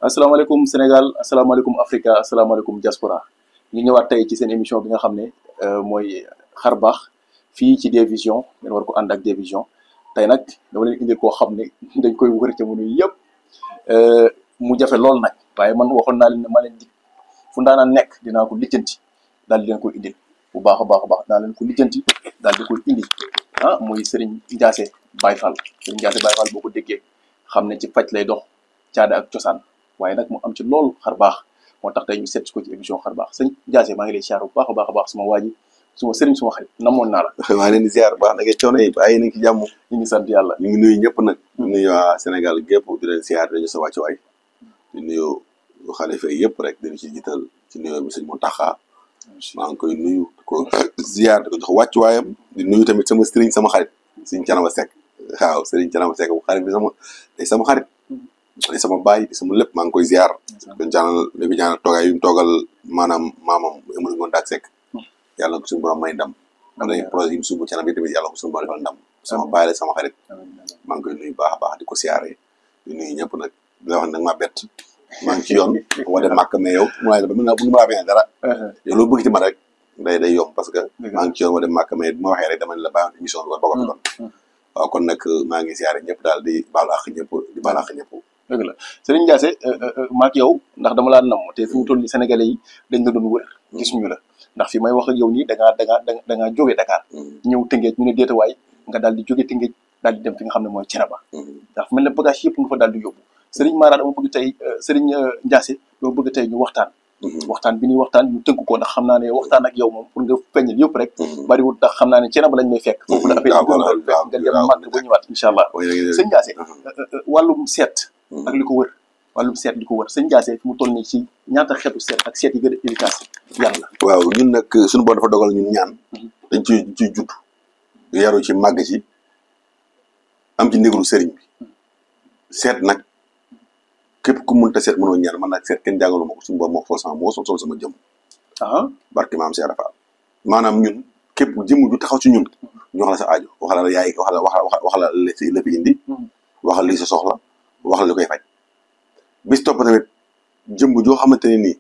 asalaamaaleykum Sénégal asalaamaaleykum Africa asalaamaaleykum diaspora ñu ñëwaat tey ci seen émission bi nga xam ne mooy xar baax fii ci D-Vision ngeen war ko ànd ak D-Vision tey nag dama leen indil koo xam ne dañ koy wër jamono yëpp mu jafe lool nag waaye man waxoon naa leen ne ma leen di fu ndaanaan nekk dinaa ko lijjanti daal di leen koy indil bu baax a baax a baax dinaa leen ko lijjanti daal di koy indi muy Serigne Ndiassé Baye Fall Serigne Ndiassé Baye Fall boo ko déggee xam ne ci faj lay dox caada ak cosaan waaye nag mu am ci loolu xar baax moo tax tey ñu seet ko ci émission xar baax sëñ Ndiassé maa ngi lay ziar bu baax a baax suma waa ji suma sëriñ suma xarit namoon naa la. maa ngi leen di ziar bu baax da ngay coono yi bàyyi nañ ci jàmm. ñu ngi sant yàlla. ñu ngi nuyu ñëpp nag. di nuyu waa Sénégal gépp di leen ziar dañu sa wàccuwaay di nuyu xalifa yëpp rek dañu ci jiital ci nuyoo bi sëñ Mountakha maa ngi koy nuyu ko ziar di ko jox wàccuwaayam di nuyu tamit sama sëriñ sama xarit sëñ Thiénaba Seck waaw sëriñ Thiénaba Seck bu xarit bi sama xarit di sama baay di sama lépp maa ngi koy ziar kon ñaanal toogaay yu mu toogal maanaam maamam Amadou Ngondak Seck yàlla ko suñu borom may ndam am nañ projet yi mu sumb Thiénaba bi tamit yàlla ko suñu borom defal ndam sama baay la sama xarit maa ngi koy nuyu baax a baax di ko siyaare di nuyu ñëpp nag di la wax nag maa bett maa ngi ci yoon wa dem màkk mais yow mu bu ma amee dara yow loo bëgg ci ma rek day yomb parce que maa ngi ci yoon wa dem màkk mais bu ma waxee rek dama ne la bàyyi émission bi war bokk doon waaw kon nag maa ngi siyaare ñëpp daal di baalu àq ñëpp di baalu àq ñëpp dëgg la Serigne Ndiassé maak yow ndax dama laa namm te fi mu toll nii sénégalais yi dañ la doon wër gisuñu la ndax fi may wax ak yow nii da ngaa jógee Dakar ñëw Tëngéej ñu ne déetawaay nga daal di jóge Tëngéej daal di dem fi nga xam ne mooy Thiénaba ndax mel na bagage yëpp nga fa daal di yóbbu Serigne Mara dama bëgg tey Serigne Ndiassé dama bëgg tey ñu waxtaan bi ñuy waxtaan ñu tënk ko ndax xam naa ne waxtaan ak yow moom pour nga feeñal yëpp rek bariwul ndax xam naa ne Thiénaba lañ may fekk foofu la affaire nga dem màgg ba ñëwaat incha allah Serigne Ndiassé wàllum seet ak li ko wër wàllum seet li ko wër sëñ Ndiassé fi mu toll nii ci ñaata xeetu seet ak seet yi gën a efficace yàlla waaw ñun nag suñu borom dafa dogal ñun ñaan dañ ciy judd yaru ci màgg ci am ci ndigalu sëriñ bi seet nag képp ku mënta seet mënoo ñaan man nag seet kenn jàngalu ma ko suñu borom moo xool sama moo sol sama jëm barki maam Cheikh Rafal maanaam ñun képp jëmm ju taxaw ci ñun ñu wax la sa aajo wax la yaay wax la la fi indi wax la lii sa soxla wax la li koy faj bis topp tamit jëmb joo xamante ne nii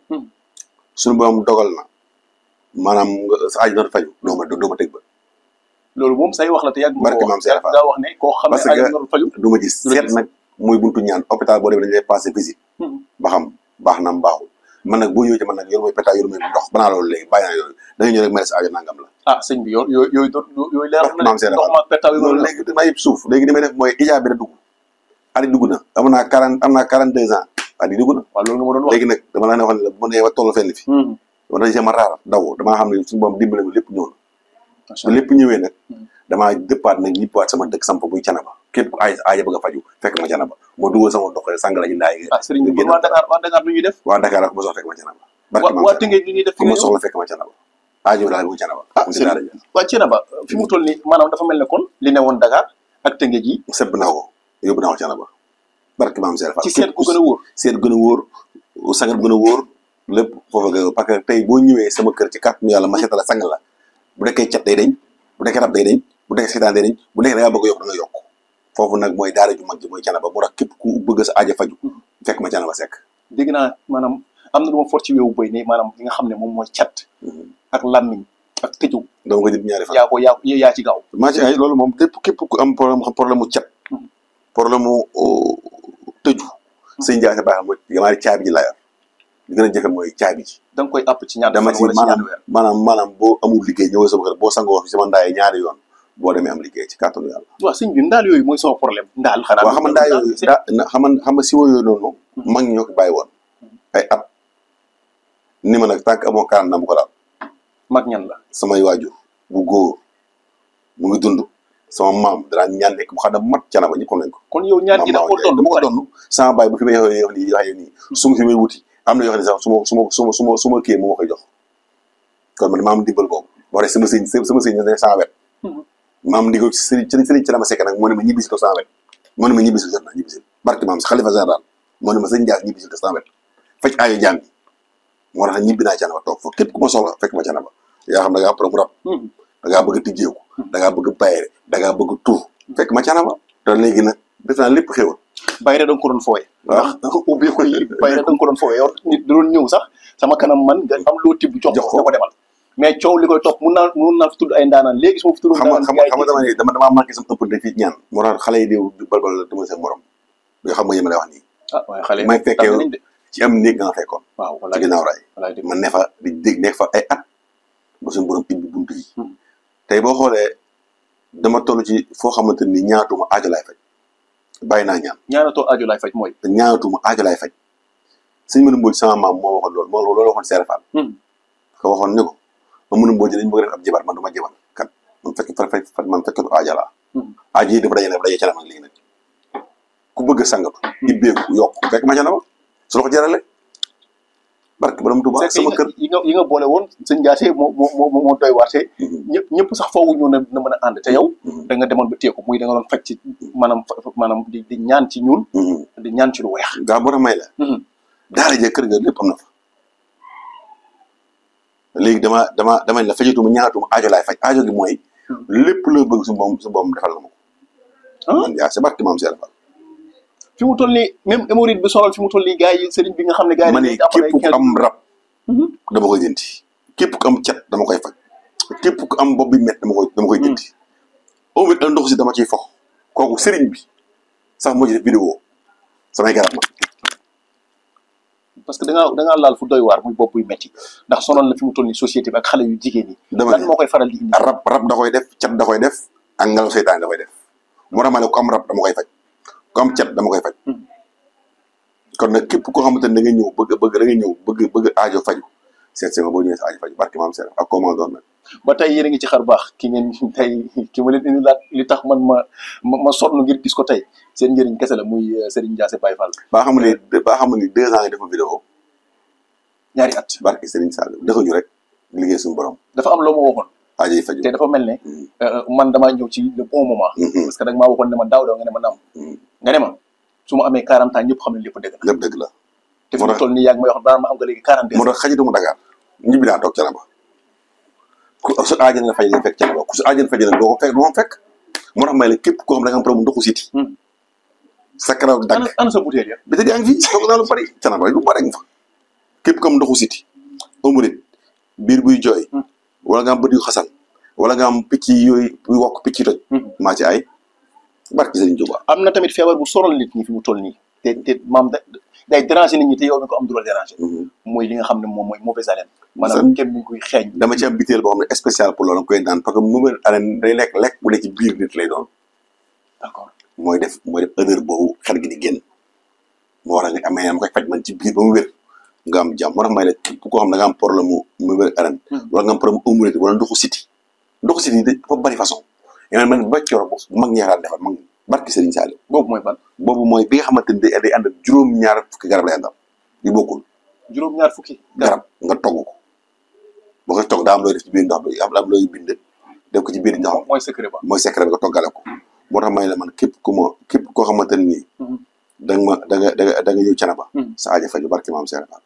suñu borom dogal na maanaam sa aajo doon faju doo ma teg ba loolu moom say wax la te yàgg barke maam Cheikh Rafal daa wax ne koo xam ne aajo doon faju du ma gis seet nag mooy buntu ñaan hôpital boo demee dañu lay passé visite ba xam baax na baaxul man nag boo ñëwee ci man nag yoru mooy péta yoru mooy ndox banaa loolu léegi bàyyi naa yooyu da nga ñëw rek ma ne sa aajo nangam la sëñ bi yooyu leer na maam Cheikh Rafal ndox ma péta loolu léegi damaa yëpp suuf léegi li may def mooy ijaa bi da dugg adi dugg na am naa 42 ans adi dugg na waaw loolu nga ma doon wax léegi nag dama la ne wax ne la bu ma nee ba toll fenn fi war na sama raar daw damaa xam ne suñu borom dimbale ma lépp ñëw na bu lépp ñëwee nag damaa dëppaat nag ñibbaat sama dëkk samp buy Thiénaba képp ku aaja bëgg a faju fekk ma Thiénaba moo dugal sama dox sàngala ji ndaay sëriñ bi waa Dakar lu ñuy def waa Dakar ak ma soxla fekk ma Thiénaba waa Tëngéej lu ñuy def ku ma soxla fekk ma Thiénaba aajo daal bu Thiénaba waa Thiénaba fi mu toll nii maanaam dafa mel ne kon li ne woon Dakar ak Tëngéej yi sebb naa ko yóbbu naa ko Thiénaba barke maam Cheikh Fall ci seet ku gën a wóor seet gën a wóor sangat gën a wóor lépp foofu nga parce que tey boo ñëwee sama kër ci kàttanu yàlla ma seetal la sangal la bu dekkee cat day dañ bu dekkee rab day dañ bu dekkee seetaan day dañ bu dekkee da ngaa bëgg a yokk da nga yokk foofu nag mooy daara ju mag ji mooy Thiénaba moo tax képp ku bëgg sa aaja faju fekk ma Thiénaba Seck dégg naa maanaam am na lu ma fort ci weewu bëy ne maanaam li nga xam ne moom mooy cat ak làmmiñ ak tëju dama ko jël ñaari fan yaa ci gaaw maa ci ay loolu moom képp ku am problème mu cat problème mu tëju sëñ Ndiassé baax mooy yamaari caabi ji la yor li gën a jafe mooy caabi ji da nga koy àpp ci ñaar dama ci maanaam boo amul liggéey ñëwee sama kër boo sangoo fi sama ndaay ñaari yoon boo demee am liggéey ci kàttanu yàlla waaw sëñ bi ndaal yooyu mooy sama problème ndaal xanaa waaw xam nga ndaal yooyu xam nga siwo yooyu noonu mag ñi ñoo ko bàyyi woon ay at ni ma nag tànk amoo kaan na bu ko daal mag ñan la samay waajur bu góor mu ngi dund sama maam danaa ñaan nekk bu xam ne mat Thiénaba ñëpp xam nañ ko kon yow ñaan gi da ko doon ko doon sama baay bu fi may waxee nii su ma fi may wuti am na yoo xam ne sax su ma kii moo ma koy jox kon man maa am dimbal boobu moo tax sama sëñ ne sama wet ma am ndigal sëriñ Thiénaba Seck nag moo ne ma ñibbisi ko sama wet moo ne ma ñibbisi jot naa ñibbisi barke maam si xalifa général moo ne ma sëñ Ndiass ñibbisi ko sama wet faj aayo jaam yi moo tax ñibbi naa Thiénaba toog fa képp ku ma soxla fekk ma Thiénaba yaa xam da ngaa problème rab da ngaa bëgg a tijjeeku da ngaa bëgg bayre da ngaa bëgg tur fekk ma Thiénaba te léegi nag def naa lépp xéwal bayre da nga ko doon fooye ndax ubbi ko yi bayre da doon ñëw sax sama kanam man nga am loo tibb jox ko ko demal mais coow li koy topp mun naa fi tudd ay ndaanaan léegi su ma fi tudd dama manqué sama ëpp fii ñaan moo tax xale yi di balbal la dama seen morom yoo xam nga yéma lay wax nii waaye xale may fekkee ci am néeg nga fekkoon waaw ci ginnaaw raay man ne fa di dégg nekk fa ay at ba suñu borom ibbi buntu yi tey boo xoolee dama toll ci foo xamante ni ñaatuma aajo laay faj bàyyi naa ñaan ñaanatoo aajo laay faj mooy ñaatuma aajo laay faj sëñ Manoumbe Mbodj sama maam moo waxoon loolu waxoon Seere Fall ko waxoon ni ko Manoumbe Mbodj dañu bëgg def ab jabar man du ma jabar kat man fekkatu aajo laa aajo yi dafa daje ca la man léegi nag ku bëgg sangatu ibbeeku yokk fekk ma ca na ma su la ko jarale barke borom Tuubaa sama kër yi nga boole woon sëñ Ndiassé moo doy waate ñëpp sax foofu ñu na mën a ànd te yow da nga demoon ba teeku muy da nga doon faj ci maanaam di ñaan ci ñuul di ñaan ci lu weex gaa boo tax may la daara ja kër ga lépp am na fa léegi dama la fajatuma ñaatuma aajo laay faj aajo gi mooy lépp loo bëgg su boom defal na ma ko man yaa c'est barke maam Seere Fall fi mu toll nii même hémorroïde bi sonal fi mu toll nii gars yi sëriñ bi nga xam ne gars yi ma ne képp ku am rab dama koy jënti képp ku am cat dama koy faj képp ku am bopp bi met dama koy jënti au moins ndox si dama ciy fox kooku sëriñ bi sax moo ci def vidéo samay garab ma parce que da ngaa laal fu doy waar muy bopp buy metti ndax sonal na fi mu toll nii société bi ak xale yu jigéen yi lan moo koy faral di indi rab da koy def cat da koy def ak ngelaw seytaane da koy def moo tax ma ne ku am rab dama koy faj ku am cat dama koy faj kon nag képp koo xamante ne da nga ñëw bëgg aajo faju seet see ma boo ñëwee sa aajo faju barke maam Seere ak comment doon nag ba tey yéen a ngi ci xar baax ki ngeen tey ki ma leen indi laat li tax man ma sonn ngir gis ko tey seen njëriñ kese la muy Serigne Ndiassé Baye Fall baa xam ne 2 ans nga defa vidéo ñaari at barke Serigne Sall dëxuñu rek liggéey suñu borom dafa am loo ma waxoon aajo yi faju te dafa mel ne man damaa ñëw ci le bon moment parce que da nga maa waxoon ne ma daaw nga ne ma naam nga ne ma su ma amee 40 ans ñëpp xam ne lépp dëgg la lépp dëgg la te fi mu toll nii yàgg may wax daan ma am nga léegi 40 moo tax xajituma Dakar ñibbi naa toog Thiénaba ku su aajo na faj fekk Thiénaba ku su aajo na faj nag doo ko fekk moo tax may la képp koo xam da nga am problème ndoxu siti sa karaw dagg ana sa bouteille ya bi te di yaa ngi fi toog naa lu bari Thiénaba lu bari nga fa képp ko am ndoxu siti umurit biir buy jooy wala nga am bët yu xasan wala nga am picc yooyu wokk picc toj maa ci ay barke Serigne Touba am na tamit feebar bu sonal nit ñi fi mu toll nii te maam day déranger nit ñi te yow mi ko am du la déranger mooy li nga xam ne moom mooy mauvaise haleine maanaam kenn mi ngi koy xeeñ dama ci am biteel boo xam ne spécial pour loolu koy naan parce que mauvaise haleine day lekk bu ne ci biir nit lay doon d'accord mooy def odeur boobu xel gi di génn moo war a nga amee am koy faj man ci biir ba mu wér nga am jàmm moo tax may la képp koo xam ne da nga am problème mu mauvaise haleine wala nga am problème umurité wala ndoxu siti dafa bari façon man ba coro bu mag ñaaraan defal mag barki Serigne Saliou boobu mooy ban boobu mooy bi nga xamante ni day ànd ak juróom-ñaar fukki garab lay àndal yu bokkul juróom-ñaar fukki garab nga togg ko boo koy togg daa am looy def ci biir ndox bi am looy bind def ko ci biir ndox mooy secret ba nga toggale ko moo tax may la man képp koo xamante ne nii da nga ñëw Thiénaba sa aajo faju barki maam Seere Fall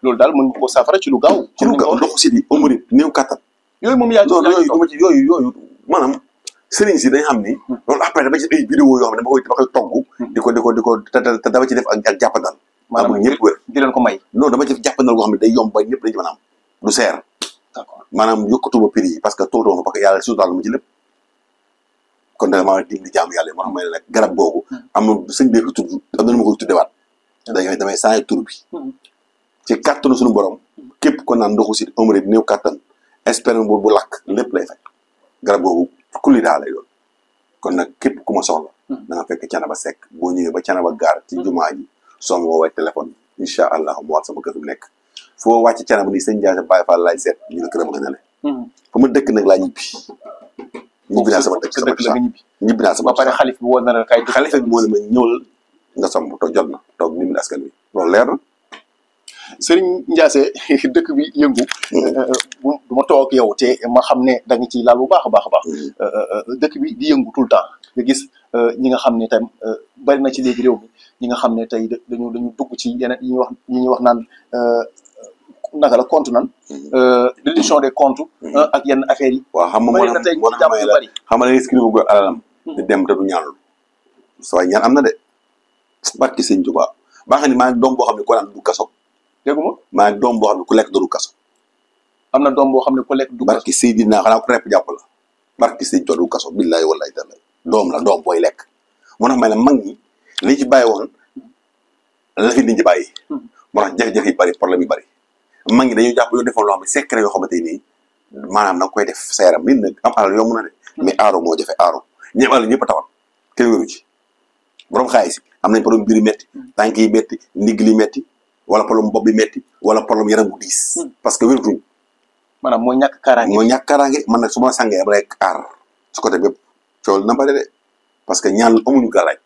loolu daal mën nga ko saafara ci lu gaaw ndoxu siti umurit néew kattan yooyu moom yaa yooyu maanaam sëriñ si dañ xam ni loolu après dama ci ay vidéo yoo xam ne dama koy togg di ko te dama ci def ak jàppandal maanaam ñëpp wér di leen ko may non dama ci def jàppandal goo xam ne day yomb ba ñëpp dañ ci mën a am du seer d'accord maanaam yokkatuma prix yi parce que tootoo fa parce que yàlla suutal ma ci lépp kon da maa dim di jaamu yàlla moo tax may ne nag garab boobu am na sëñ bi ko tudd am na ma koy tuddewaat damay saa tur bi ci kàttanu suñu borom képp ko naan ndoxu si omri néew kàttan espérance bu lakk lépp lay faj garab boobu kulli daa lay doon kon nag képp ku ma soxla da nga fekk Thiénaba Seck boo ñëwee ba Thiénaba gaar ci jumaa ji soo ma woowee téléphone incha allah mu waat sama kër mu nekk foo wàcc Thiénaba ni sëñ Ndiassé Baye Fall laay seet ñu ne këram nga ne le fa ma dëkk nag laa ñibbi naa sama dëkk ñibbi naa sama ba pare xalif bi woon na la kay xalifa bi moo ne ma ñëwal nga somb toog jot na toog ni mu askan wi loolu leer na Serigne Ndiassé dëkk bi yëngu du ma toog yow te ma xam ne da nga ciy laal bu baax a baax a baax dëkk bi di yëngu tout le temps nga gis ñi nga xam ne tam bari na ci léegi réew mi ñi nga xam ne tey dañu dugg ci yeneen yi ñuy wax naan naka la compte nan réduction des comptes ak yenn affaires yi waaw xam nga bari na tey ñu jàpp yu bari xam nga inscrit bu alalam di dem te du ñaanul sa waay ñaan am na de barki sëñ Tuubaa baa nga ni maa ngi doom boo xam ne ko naan du kaso dégguma maa ngi doom boo xam ne ku lekk dooru kaso. am na doom boo xam ne ku lekk du kaso. barki Seydina xanaa ku repp jàpp la barki Seydi dooru kaso billahi wallahi taala doom la doom booy lekk moo tax may la mag ñi li ci bàyyi woon la fi nit ñi bàyyi moo tax jafe-jafe yi bari problème yi bari mag ñi dañuy jàpp yoo defoon loo xam ne secret yoo xamante nii maanaam da nga koy def sa yaram nit nag am alal yomb na de mais aaro moo jafe aaro ñëpp alal ñëpp a tawat kenn wéru ci borom xaalis am nañ problème biir metti tànk yi metti ndigg li metti wala problème bopp bi metti wala problème yaram bu diis parce que wérutuñ maanaam mooy ñàkk kaaraange. mooy ñàkk kaaraange man nag su ma sangee ba lay aar su côté bépp coow na bari de parce que ñaan amuñu gàllaaj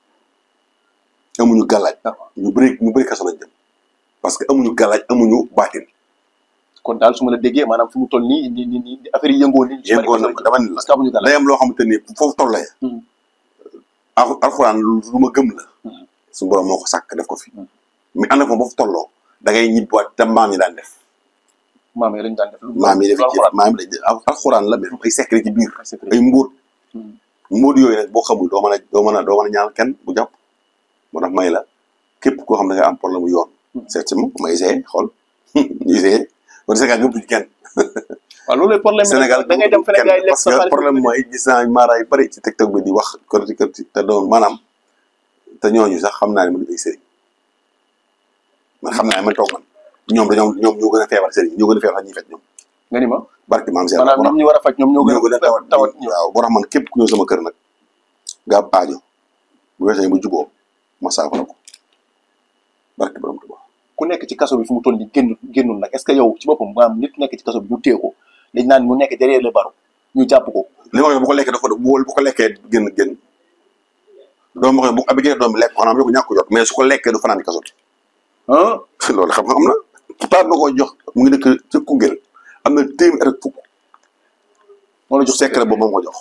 ñu bëri kaso lañ jëm parce que amuñu gàllaaj amuñu baatin. kon daal su ma la déggee maanaam fi mu toll nii affaire yi yëngoo nii. yëngoo na dama ni la parce que amuñu gàllaaj day am loo xamante ni foofu tollee. alxuraan lu ma gëm la. suñu borom moo ko sàkk def ko fi. mais ànd ak moom ba fu tolloo da ngay ñibbiwaat te maam yi daan def. maam yi lañ daan def. maam yi alxuraan la mais ay secret ci biir. ay mbóot. mbóot yooyu nag boo xamul doo mën a ñaan kenn bu jàpp. moo tax may la képp koo xam ne da nga am problème mu yoon. seet si ma ma essayé xool ñu essayé kon Sénégal gëm duñ kenn. waaw loolu problème Sénégal da ngay dem feneen gars yi lekk sa parce que problème mooy gis naa maara yu bëri ci TikTok bi di wax kër te doon maanaam te ñooñu sax xam naa ne man ay sëriñ man xam naa ne man toog man ñoom ñoo gën a feebar sëriñ ñoo gën a feebar ñi fekk ñoom. nga ni ma barki maam Seydou maanaam ñoom ñu war a faj ñoom ñoo gën a tawat waaw boo tax man képp ku ñëw sama kër nag nga am aajo bu weesoo bu juboo ma saafara ko barki borom Tuubaa ku nekk ci kaso bi fu mu toll nii génnul nag est-ce que yow ci boppam maanaam nit nekk ci kaso bi ñu téye ko dañ naan mu nekk derrière le barreau ñu jàpp ko. li ma wax bu ko lekkee dafa bu ko lekkee génn doom wax bu abigee doom bi lekk xanaa ko ñàkk ko jot mais su ko lekkee du fanaan ci kaso bi. loolu xam nga am na ci paat ba ko jox mu ngi dëkk ci Koungheul am na téeméer ak fukk moo la jox secret boobu moom ko jox.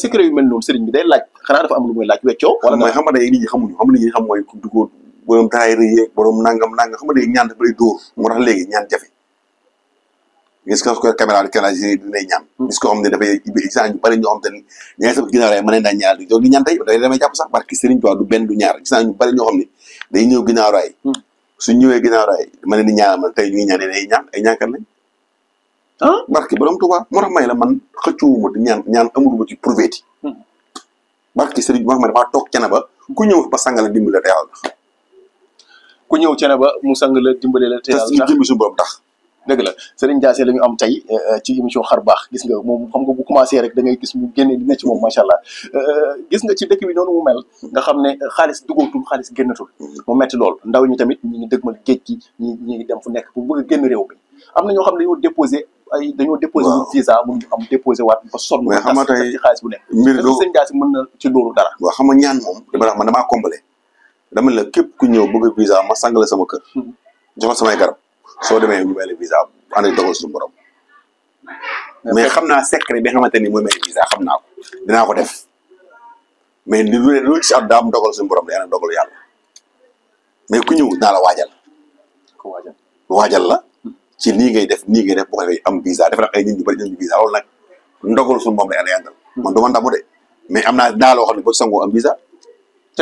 secret yu mel noonu sëriñ bi day laaj xanaa dafa am lu muy laaj weccoo. wala mooy xam nga nit ñi xamuñu xam nit ñi xam mooy du ko borom taay rëy borom nangam xam nga day ñaan dafa lay dóor moo tax léegi ñaan jafe gis nga ko caméra di dinay ñaan gis ko xam ne dafay saa ñu bari ñoo xam te ne ñaari sama ginnaaw raay mën nañ daan ñaar di di ñaan tey day damay jàpp sax barki sëriñ Tuubaa du benn du ñaar gis naa ñu bari ñoo xam ne day ñëw ginnaaw raay suñ ñëwee ginnaaw raay ma leen di ñaanal man tey ñu ngi ñaan day ñaan ay ñaankat lañ barki borom Tuubaa moo tax may la man xëccuwuma di ñaan amuluma ci prouvéti barki sëriñ moo xam ne damaa toog cana ba ku ñëw ba sangala dimbali la te yàlla tax ku ñëw cene ba mu sang la dimbale la te yàlla jëmbi suñu borom tax dëgg la Serigne Diassé la ñu am tey ci émission xar baax gis nga moom xam nga bu commencé rek da ngay gis mu génne dina ci moom macha allah gis nga ci dëkk bi noonu mu mel nga xam ne xaalis duggatul xaalis génnatul mu metti lool ndaw ñi tamit ñi ngi dëgmal géej gi ñi ngi dem fu nekk pour bëgg a génn réew mi am na ñoo xam ne dañoo déposé wu visa mënuñu am déposé waat ba sonn mais xam nga tey ci xaalis bu nekk mbir doo Serigne Diassé mën na ci loolu dara waaw xam nga ñaan moom dama wax man damaa comblé dama la képp ku ñëw bëgg visa ma sang la sama kër joxal samay garab soo demee ñu may la visa ànd ak dogal suñu borom mais xam naa secret bi nga xamante ni mooy may visa xam naa ko dinaa ko def mais li lu ci at daa am dogal suñu borom day ànd ak dogal yàlla mais ku ñëw dinaa la waajal la ci nii ngay def bu ko defee am visa dafa ay nit ñu bëri ñu visa loolu nag ndogal suñu moom lay àndal man du ma ndamu de mais am naa dinaa loo xam ne boo sangoo am visa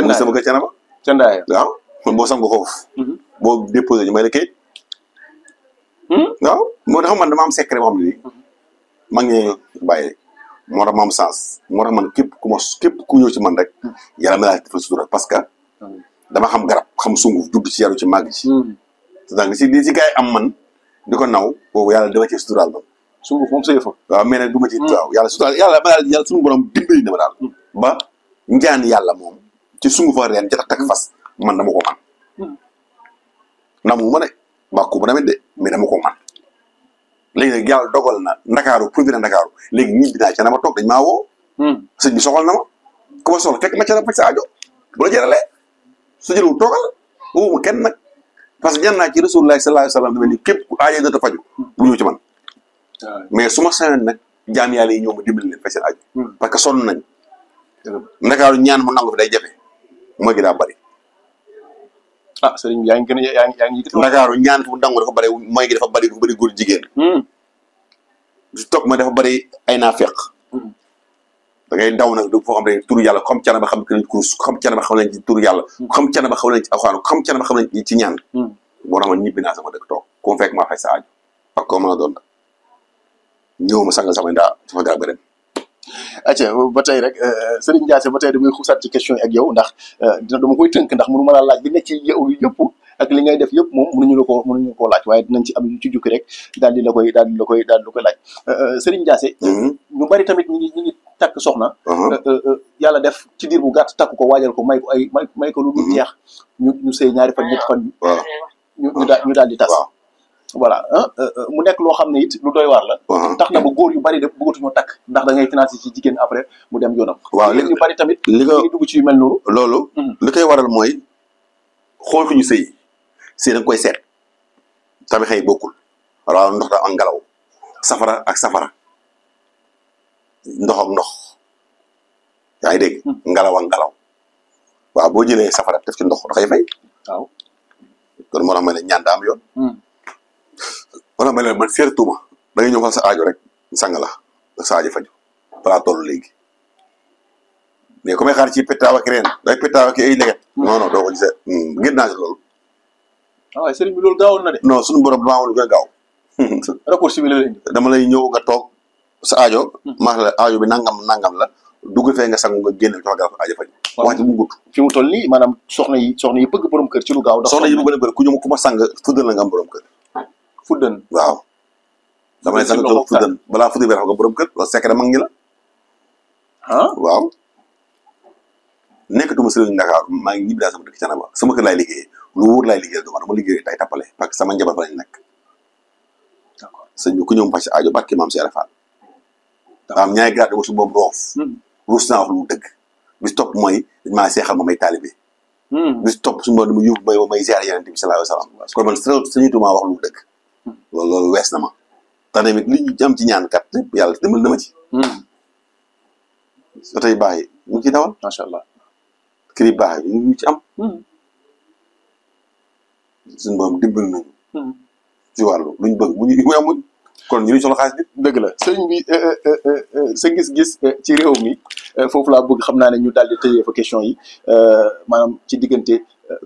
mu sama kër Thiénaba Candaaya waaw man boo sangoo foofu boo déposé ñu may la kayit waaw moo tax man dama am secret boo xam ne nii mag ñee bàyyi moo tax ma am sens moo tax man képp ku ñëw ci man rek yàlla ma laa defal sutura parce que dama xam garab xam sunguf judd ci yaru ci màgg ci donc si gars yi am man di ko naw boobu yàlla dama ci suturaal man sunguf moom sa yëfa waaw mais nag du ma ci waaw yàlla suturaal yàlla suñu borom dimbali na ma daal ba njaan yàlla moom ci sungufa reen ca tak fas man dama ko man namu ma ne bàkku ba tamit de mais dama ko man léegi nag yàlla dogal na ndakaaru pour na ndakaaru léegi ñibbi naa ca na ma toog dañ maa woo sëñ bi soxal na ma ku ma soxla fekk ma ca na faj sa aajo bu la jëralee su jëlul toogal woowu ma kenn nag parce que ñaan naa ci rasulullah sallallahu alayhi wasallam dama ni képp ku aajo data faju bu ñëw ci man mais su ma sañoon nag jaam yàlla yi ñëw ma dimbali leen faj seen aajo parce que sonn nañ ndakaaru ñaan mu nangu fi day jafe mooy gi daa bari sëriñ bi yaa ngi ndakaaru ñaan fu dangu dafa bari mooy gi dafa bari góor jigéen du toog ma dafa bari ay naafeq da ngay daw nag du foo xam ne turu yàlla xam Thiénaba xam nañ kurus xam Thiénaba xam nañ ci turu yàlla xam Thiénaba xam nañ ci alxuraan xam Thiénaba xam nañ ci ñaan moo tax ma ñibbi naa sama dëkk toog ku fekk maa fay sa aajo ak koo mën a doon ñëw ma sangal sama ndaa sama garab beneen. acca ba tey rek Serigne Ndiassé ba tey damay xusaat ci question yi ak yow ndax dama koy tënk ndax mënu ma laa laaj li nekk ci yow yëpp ak li ngay def yëpp moom mënuñu la koo laaj waaye dinañ ci am yu ci jukki rek daal di la koy laaj Serigne Ndiassé ñu bari tamit ñi ngi takk soxna yàlla def ci diir bu gàtt takk ko waajal ko may ko lu dul jeex ñu sëy ñaari fan ñetti fan ñu daal di tas voilà mu nekk loo xam ne it lu doy waar la tax na ba góor yu bari de bëggatuñoo takk ndax da ngay financé ci jigéen après mu dem yoonam waaw ñu bari tamit li nga dugg ci yu mel noonu loolu li koy waral mooy xool ko ñu sëy da nga koy seet tamit xëy bokkul waaw ndox da ak ngelaw safara ak safara ndox ak ndox yaa ngi dégg ngelaw ak ngelaw waaw boo jëlee safara def ci ndox dafay fay waaw kon moo tax ma ne ñaan daa am yoon wala ma leen man seetuma da ngay ñëw fa sa aajo rek sang la sa aajo faju balaa toll léegi mais comme xaar ci pétaaw ak reen day pétaaw ak ay leget non doo ko gisee gën naa si loolu waaye sëriñ bi loolu gaawoon na de non suñu borom damaa woon gën a gaaw rapport civil la indi dama lay ñëw nga toog sa aajo maax la aajo bi nangam la dugg fee nga sangu nga génn jox garab aajo faju wax ci mu gudd fi mu toll nii maanaam soxna yi bëgg borom kër ci lu gaaw soxna yi bëgg bëri ku ñëw ku ma sang fuddal la nga am borom kër fuddan waaw damay sang toog fuddan balaa fuddan bi xam nga borom kër loolu secret mag ñi la waaw nekkatuma sëriñ Dakar maa ngi ñibbi daal sama dëkk Canaba sama kër laay liggéeyee lu wóor laay liggéeyee dama liggéey tay tappale parce que sama njaboot fa lañ nekk d'accord sëñ bi ku ñëw faj aajo barke maam Cheikh Fall am ñaari grade mo su moom roof ruus naa wax lu dëgg bis topp mooy dañ maa seexal ma may taalibe bis topp suñu dama yóbbu may ziar Yonent bi sallallahu alayhi wa sallam kon man sañutuma wax lu dëgg loolu wees na ma tax tamit li ñu am ci ñaan kat lépp yàlla dimbal na ma ci so tey baax yi ñu ngi ci dawal macha allah kër yi baax yi ñu ci am suñu borom dimbal nañu ci wàllu luñ bëgg bu ñu amuñ kon ñu soxla xaalis bi dëgg la sëriñ bi sa gis-gis ci réew mi foofu laa bëgg xam naa ne ñu daal di tëjee fa question yi maanaam ci diggante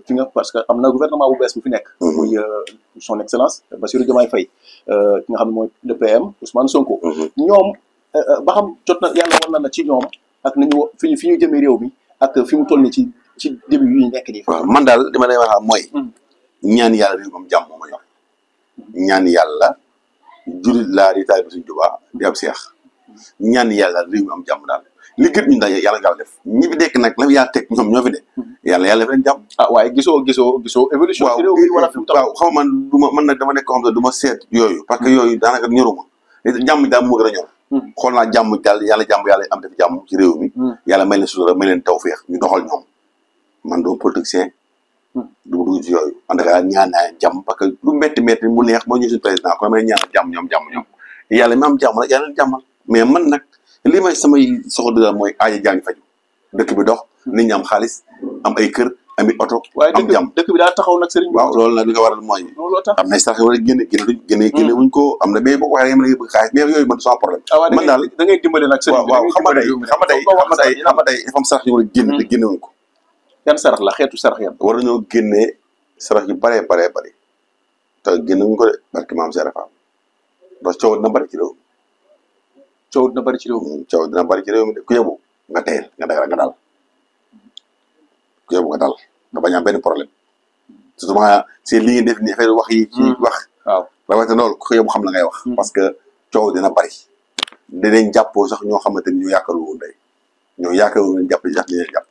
fi nga parce que am na gouvernement bu bees bu fi nekk muy son excellence Bassirou Diomaye Faye ki nga xam ne mooy le PM Ousmane Sonko ñoom ba xam jot na yàlla war na ci ñoom ak nañu fi ñu jëmee réew mi ak fi mu toll ni ci début yu ñu nekk nii waaw man daal li ma lay wax mooy ñaan yàlla réew moom jàmm ma yor ñaan yàlla julit laa di taalibe Sëriñ Tuubaa di ab seex ñaan yàlla réew mi am jàmm daal li gën ñun daal yàlla gaaw def ñi fi dekk nag la yàlla teg ñoom ñoo fi de yàlla def leen jàmm waaye gisoo évolution ci réew mi wala fi mu taw waaw xam nga man nag dama nekk koo xam ne du ma seet yooyu parce que yooyu daanaka ñoruma jàmm daal moo gën a ñor xool naa jàmm daal yàlla am def jàmm ci réew mi yàlla may leen sutura may leen tawfeex ñu doxal ñoom man doo politicien du ma dugg ci yooyu en tout cas ñaan naa jàmm parce que lu métti mu neex moo ñu suñu président kon may ñaan jàmm ñoom yàlla mi am jàmm nag yàlla jàmmal mais man nag li may samay soxla daal mooy aaja jàng faju dëkk bi dox nit ñi am xaalis am ay kër ami oto am jàmm dëkk bi daal taxaw nag sëriñ waaw loolu nag li ko waral mooy am na sax war a génne wuñ ko am na mais boo ko waxee yam na bëgg xaalis mais yooyu man sans problème man daal da ngay dimbale nag sëriñ waaw xam nga day dafa am sarax yu war a génne te génne wuñ ko yan sarax la xeetu sarax yan war nañoo génnee sarax yu baree bëri te génne wuñ ko de barke maam Cheikh Fall ndax coow dina bëri ci réew mi coow dina bëri ci réew mi coow dina bëri ci réew mi de ku yebu nga teyel nga dagal nga dal ku yebu nga dal nga bañ am benn problème surtout ma c'est li ngeen def ni affaire wax yi ci wax waaw rawatina loolu ku yebu xam la ngay wax parce que coow dina bëri dinañ jàppoo sax ñoo xamante ni ñu yaakaarul woon day ñoo yaakaarul woon jàpp sax dinañ jàpp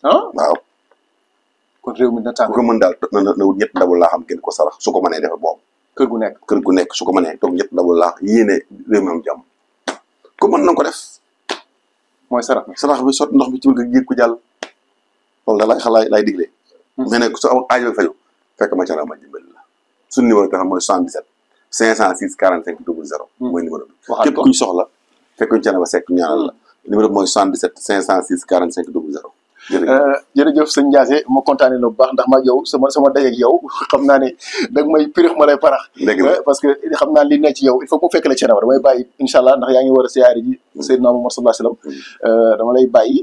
waaw kon réew mi na tàng ku ko mën daal na wut ñett ndabul laa xam kenn ko sarax su ko mënee defal boobu kër gu nekk su ko mënee toog ñett ndabul laa yéene réew mi am jàmm ko mën na ko def mooy sarax bi sotti ndox bi ci nga yéeg ko jàll loolu da laay digle mais nag su am aajo fayu fekk ma ca la ma dimbali la suñu numéro tax mooy 77 506 45 00 mooy numéro bi képp kuñ soxla fekk ñu ca la ba sekk ñaanal la numéro bi mooy 77 506 45 00 jërëjëf sëñ Ndiassé ma kontaane la bu baax ndax maag yow sama dajeeg yow xam naa ne dag may pirix ma lay parax parce que xam naa li ne ci yow il faut mu fekk la ci damay bàyyi incha allah ndax yaa ngi war a siyaare ji Seydina Muhammad sallallahu alayhi wasallam dama lay bàyyi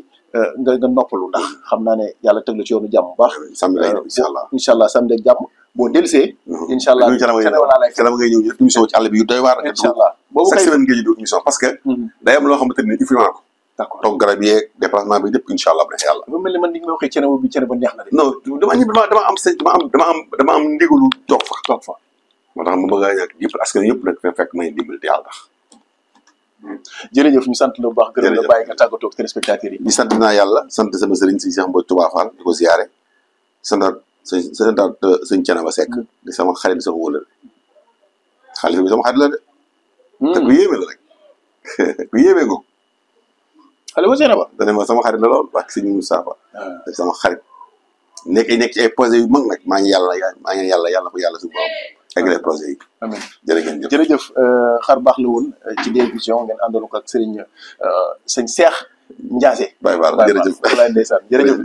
nga noppalu ndax xam naa ne yàlla teg la ci yoonu jàmm bu baax. samedi lay incha allah incha allah samedi ak jàmm boo dellusee. incha allah canaba ngay ñëw ñu def émission ci àll bi yu doy waar. incha allah boobu chaque semaine ngay def émission parce que. day am loo xamante ni il ko. d'accord toog garab yeeg déplacement bi lépp incha allah bu neexee yàlla. dafa mel ni man ni nga waxee canaba bi canaba neex na de. non dama am ndigalu toog fa. moo tax ma bëgg a ñàkk yëpp askan yëpp nag fekk may dimbali te yàlla tax. jërëjëf ñu sant la bu baax gërëm la bàyyi nga tàggatoo ak téléspectateurs yi. di sant naa yàlla sant sama sëriñ si Cheikh Mbodj Touba Fall di ko ziare santaat sëñ Thiénaba Seck di sama xarit di sama wóolal xalifa bi sama xarit la de. te ku yéeme la rek ku yéeme ko. xalifa Thiénaba. dane ma sama xarit la lool wax sëñ Moustapha te sama xarit nekk ci ay projets yu mag nag maa ngi yàlla ko yàlla su borom eggale projet yi. amiin jërëjëf xar baax la woon ci Vision ngeen àndoon ko ak Serigne sëñ Cheikh Ndiassé. Baye Fall jërëjëf Baye Fall ndeysaan jërëjëf.